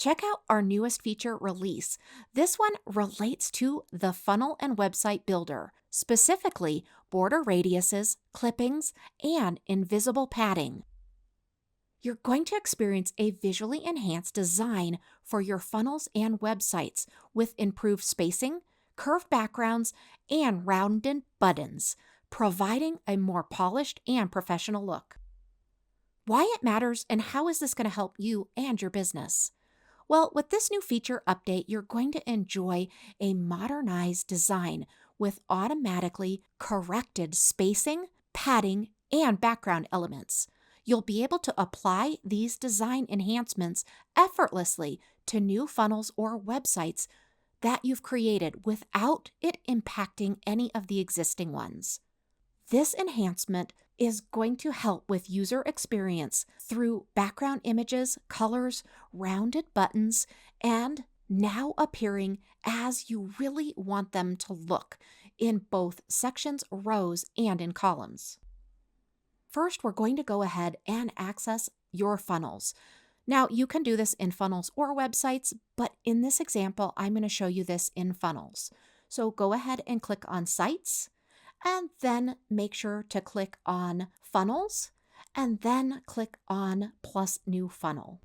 check out our newest feature release. This one relates to the funnel and website builder, specifically border radiuses, clippings, and invisible padding. You're going to experience a visually enhanced design for your funnels and websites with improved spacing, curved backgrounds, and rounded buttons, providing a more polished and professional look. Why it matters and how is this going to help you and your business? Well, with this new feature update, you're going to enjoy a modernized design with automatically corrected spacing, padding, and background elements. You'll be able to apply these design enhancements effortlessly to new funnels or websites that you've created without it impacting any of the existing ones. This enhancement is going to help with user experience through background images, colors, rounded buttons, and now appearing as you really want them to look in both sections, rows, and in columns. First, we're going to go ahead and access your funnels. Now, you can do this in funnels or websites, but in this example, I'm going to show you this in funnels. So go ahead and click on Sites, and then make sure to click on Funnels, and then click on Plus New Funnel.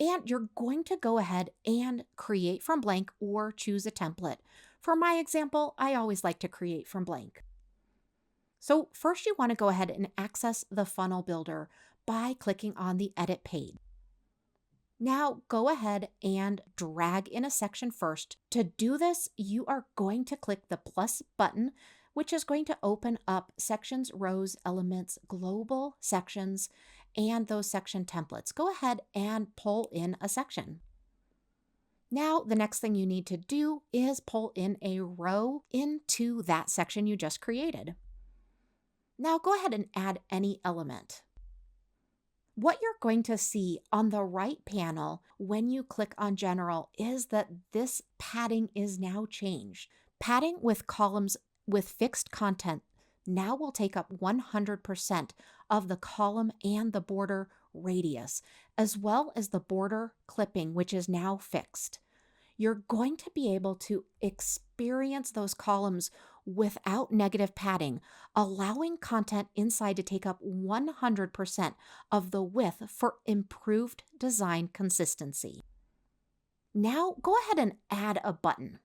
And you're going to go ahead and create from blank or choose a template. For my example, I always like to create from blank. So first you want to go ahead and access the funnel builder by clicking on the edit page. Now go ahead and drag in a section first. To do this, you are going to click the plus button, which is going to open up sections, rows, elements, global sections, and those section templates. Go ahead and pull in a section. Now, the next thing you need to do is pull in a row into that section you just created. Now go ahead and add any element. What you're going to see on the right panel when you click on General is that this padding is now changed. Padding with columns with fixed content now will take up 100% of the column and the border radius, as well as the border clipping, which is now fixed. You're going to be able to experience those columns without negative padding, allowing content inside to take up 100% of the width for improved design consistency. Now go ahead and add a button.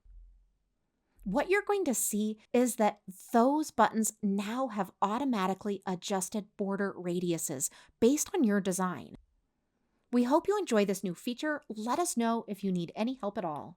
What you're going to see is that those buttons now have automatically adjusted border radiuses based on your design. We hope you enjoy this new feature. Let us know if you need any help at all.